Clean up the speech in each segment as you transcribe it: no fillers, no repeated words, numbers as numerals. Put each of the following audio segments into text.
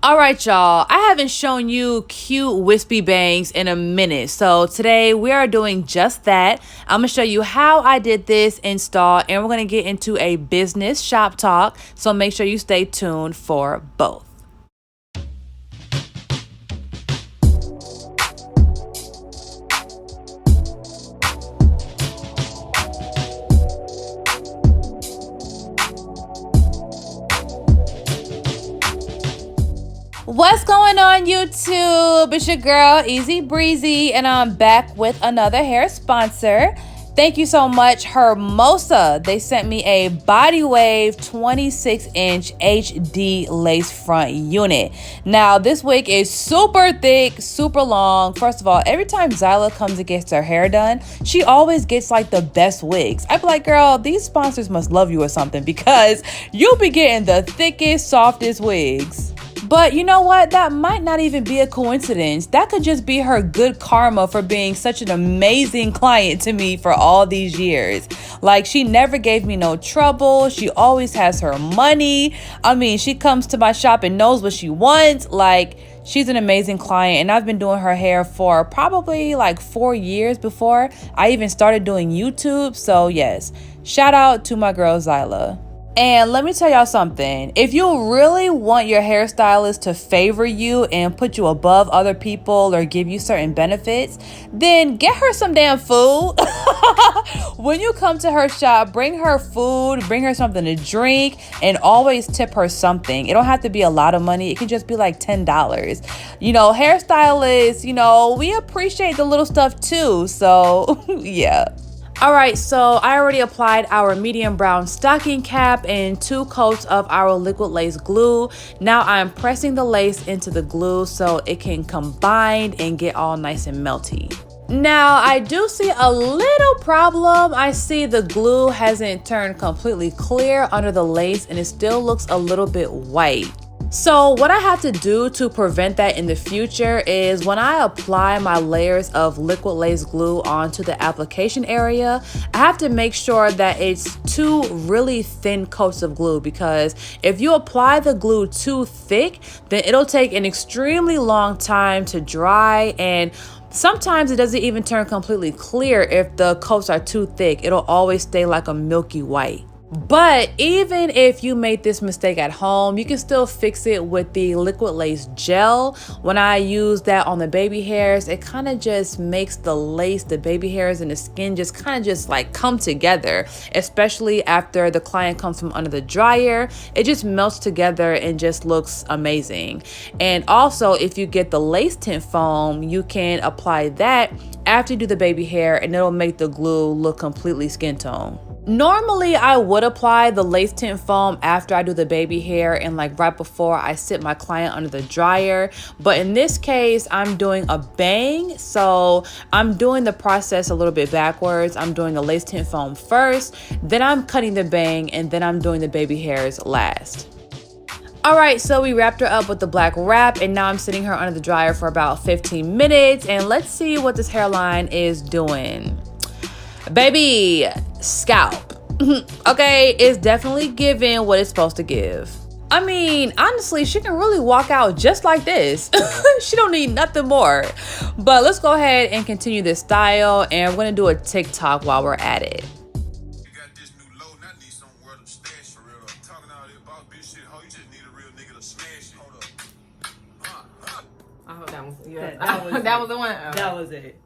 All right, y'all, I haven't shown you cute wispy bangs in a minute. So today we are doing just that. I'm gonna show you how I did this install and we're gonna get into a business shop talk. So make sure you stay tuned for both. What's going on, YouTube? It's your girl Easy Breezy and I'm back with another hair sponsor. Thank you so much, Hermosa. They sent me a Body Wave 26-inch HD lace front unit. Now this wig is super thick, super long. First of all, every time Zyla comes and gets her hair done, she always gets like the best wigs. I be like, girl, these sponsors must love you or something because you'll be getting the thickest, softest wigs. But you know what? That might not even be a coincidence. That could just be her good karma for being such an amazing client to me for all these years. Like, she never gave me no trouble. She always has her money. I mean, she comes to my shop and knows what she wants. Like, she's an amazing client, and I've been doing her hair for probably like 4 years before I even started doing YouTube. So yes, shout out to my girl Zyla. And let me tell y'all something. If you really want your hairstylist to favor you and put you above other people or give you certain benefits, then get her some damn food. When you come to her shop, bring her food, bring her something to drink, and always tip her something. It don't have to be a lot of money. It can just be like $10. You know, hairstylists, you know, we appreciate the little stuff too. So yeah. All right, so I already applied our medium brown stocking cap and 2 coats of our liquid lace glue. Now I'm pressing the lace into the glue so it can combine and get all nice and melty. Now I do see a little problem. I see the glue hasn't turned completely clear under the lace and it still looks a little bit white. So what I have to do to prevent that in the future is when I apply my layers of liquid lace glue onto the application area, I have to make sure that it's 2 really thin coats of glue, because if you apply the glue too thick, then it'll take an extremely long time to dry, and sometimes it doesn't even turn completely clear if the coats are too thick. It'll always stay like a milky white. But even if you made this mistake at home, you can still fix it with the liquid lace gel. When I use that on the baby hairs, it kind of just makes the lace, the baby hairs, and the skin just kind of just like come together, especially after the client comes from under the dryer. It just melts together and just looks amazing. And also, if you get the lace tint foam, you can apply that after you do the baby hair and it'll make the glue look completely skin tone. Normally, I would apply the lace tint foam after I do the baby hair and like right before I sit my client under the dryer. But in this case, I'm doing a bang. So I'm doing the process a little bit backwards. I'm doing the lace tint foam first, then I'm cutting the bang, and then I'm doing the baby hairs last. All right, so we wrapped her up with the black wrap and now I'm sitting her under the dryer for about 15 minutes. And let's see what this hairline is doing. Baby, scalp. Okay, it's definitely giving what it's supposed to give. I mean, honestly, she can really walk out just like this. She don't need nothing more. But let's go ahead and continue this style, and we're gonna do a TikTok while we're at it. I hope that was, yeah. That was the one. Oh. That was it.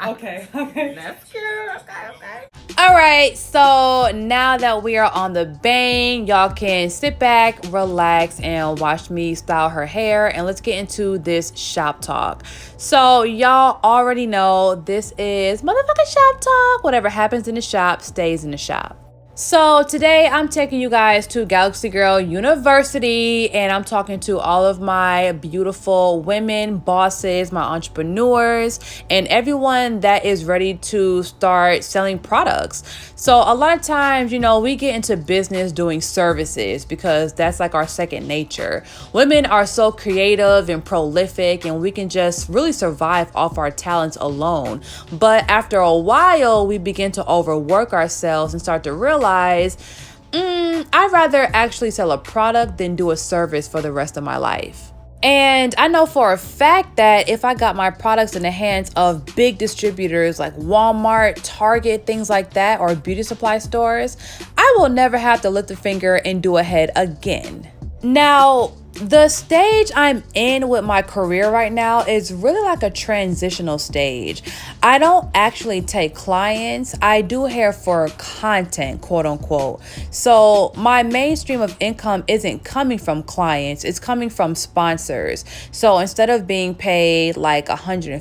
Okay. That's good. Okay. All right, so now that we are on the bang, y'all can sit back, relax, and watch me style her hair. And let's get into this shop talk. So y'all already know this is motherfucking shop talk. Whatever happens in the shop stays in the shop. So today I'm taking you guys to Galaxy Girl University, and I'm talking to all of my beautiful women bosses, my entrepreneurs, and everyone that is ready to start selling products. So a lot of times, we get into business doing services because that's like our second nature. Women are so creative and prolific, and we can just really survive off our talents alone. But after a while, we begin to overwork ourselves and start to realize I'd rather actually sell a product than do a service for the rest of my life. And I know for a fact that if I got my products in the hands of big distributors like Walmart, Target, things like that, or beauty supply stores, I will never have to lift a finger and do a head again. Now, the stage I'm in with my career right now is really like a transitional stage. I don't actually take clients. I do hair for content, quote unquote. So my main stream of income isn't coming from clients. It's coming from sponsors. So instead of being paid like $150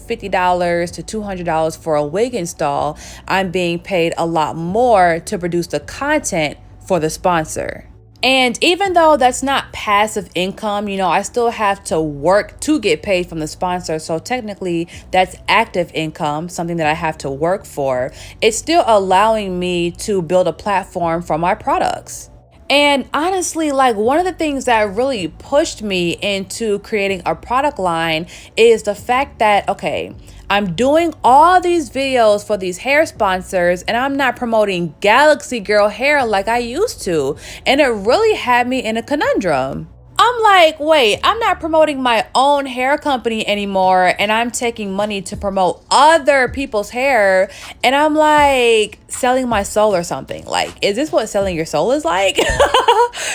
to $200 for a wig install, I'm being paid a lot more to produce the content for the sponsor. And even though that's not passive income, I still have to work to get paid from the sponsor. So technically that's active income, something that I have to work for. It's still allowing me to build a platform for my products. And honestly, like one of the things that really pushed me into creating a product line is the fact that, okay, I'm doing all these videos for these hair sponsors and I'm not promoting Galaxy Girl hair like I used to. And it really had me in a conundrum. I'm like, wait, I'm not promoting my own hair company anymore and I'm taking money to promote other people's hair. And I'm like selling my soul or something. Like, is this what selling your soul is like?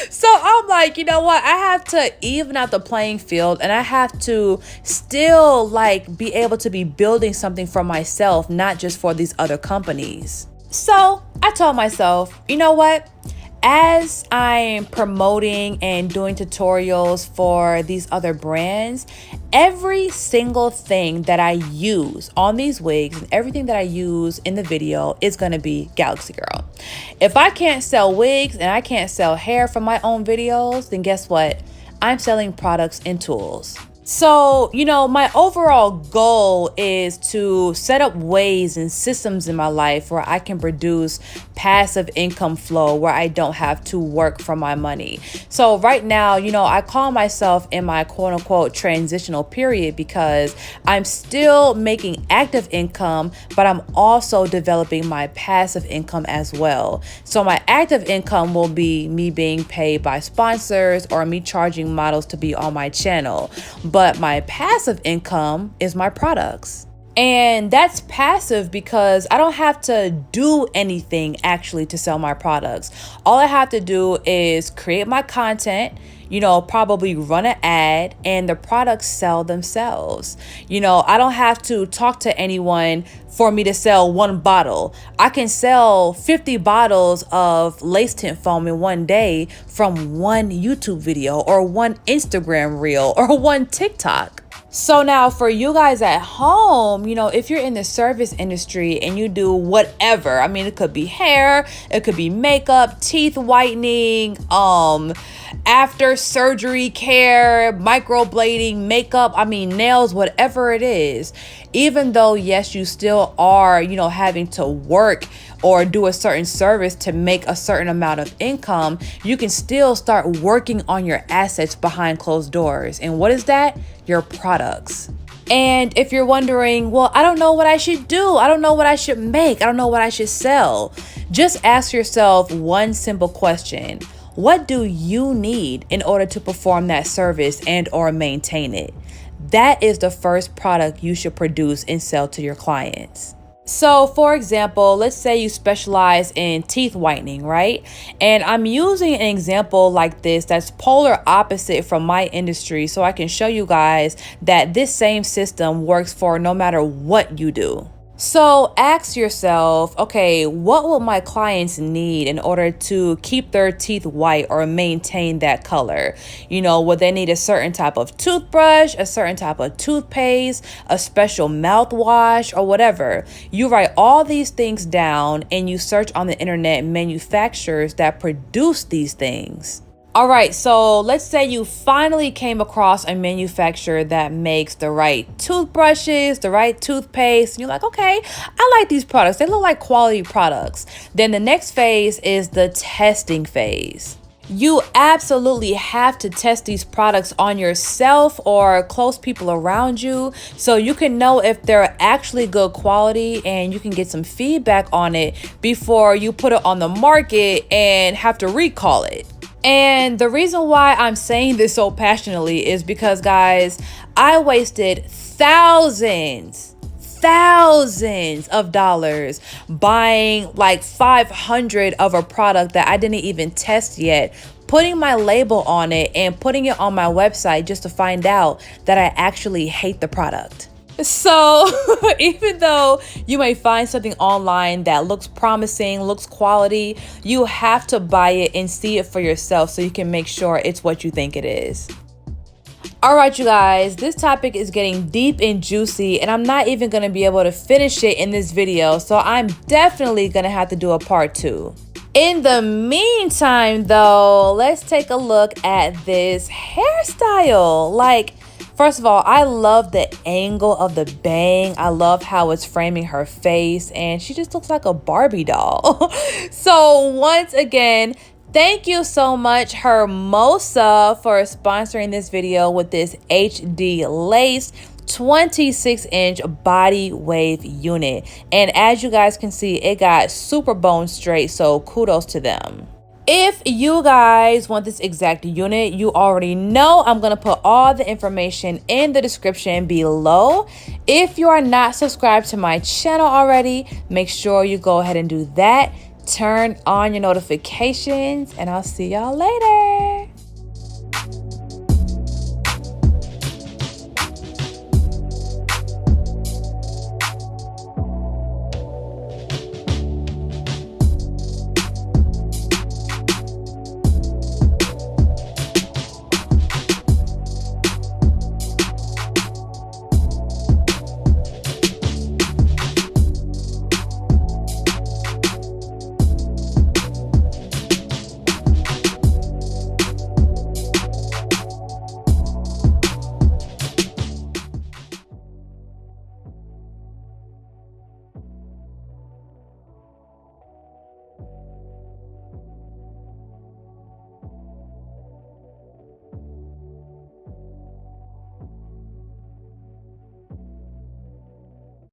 So I'm like, you know what? I have to even out the playing field and I have to still like be able to be building something for myself, not just for these other companies. So I told myself, you know what? As I'm promoting and doing tutorials for these other brands, every single thing that I use on these wigs and everything that I use in the video is going to be Galaxy Girl. If I can't sell wigs and I can't sell hair from my own videos, then guess what? I'm selling products and tools. So, my overall goal is to set up ways and systems in my life where I can produce passive income flow where I don't have to work for my money. So right now, I call myself in my quote unquote transitional period because I'm still making active income, but I'm also developing my passive income as well. So my active income will be me being paid by sponsors or me charging models to be on my channel. But my passive income is my products. And that's passive because I don't have to do anything actually to sell my products. All I have to do is create my content, probably run an ad, and the products sell themselves. I don't have to talk to anyone for me to sell one bottle. I can sell 50 bottles of lace tint foam in one day from one YouTube video or one Instagram reel or one TikTok. So now for you guys at home, if you're in the service industry and you do whatever, it could be hair, it could be makeup, teeth whitening, after surgery care, microblading, makeup, nails, whatever it is. Even though, yes, you still are, having to work or do a certain service to make a certain amount of income, you can still start working on your assets behind closed doors. And what is that? Your products. And if you're wondering, well, I don't know what I should do. I don't know what I should make. I don't know what I should sell. Just ask yourself one simple question. What do you need in order to perform that service and or maintain it? That is the first product you should produce and sell to your clients. So for example, let's say you specialize in teeth whitening, right? And I'm using an example like this that's polar opposite from my industry so I can show you guys that this same system works for no matter what you do. So ask yourself, okay, what will my clients need in order to keep their teeth white or maintain that color? You know, will they need a certain type of toothbrush, a certain type of toothpaste, a special mouthwash, or whatever? You write all these things down and you search on the internet manufacturers that produce these things. All right, so let's say you finally came across a manufacturer that makes the right toothbrushes, the right toothpaste. And you're like, okay, I like these products. They look like quality products. Then the next phase is the testing phase. You absolutely have to test these products on yourself or close people around you so you can know if they're actually good quality and you can get some feedback on it before you put it on the market and have to recall it. And the reason why I'm saying this so passionately is because, guys, I wasted thousands of dollars buying like 500 of a product that I didn't even test yet, putting my label on it and putting it on my website just to find out that I actually hate the product. So even though you may find something online that looks promising, looks quality, you have to buy it and see it for yourself so you can make sure it's what you think it is. All right, you guys, this topic is getting deep and juicy and I'm not even going to be able to finish it in this video. So I'm definitely going to have to do a part 2. In the meantime, though, let's take a look at this hairstyle. Like, first of all, I love the angle of the bang. I love how it's framing her face and she just looks like a Barbie doll. So once again, thank you so much, Hermosa, for sponsoring this video with this HD lace 26-inch body wave unit. And as you guys can see, it got super bone straight, so kudos to them. If you guys want this exact unit, you already know I'm going to put all the information in the description below. If you are not subscribed to my channel already, make sure you go ahead and do that. Turn on your notifications and I'll see y'all later.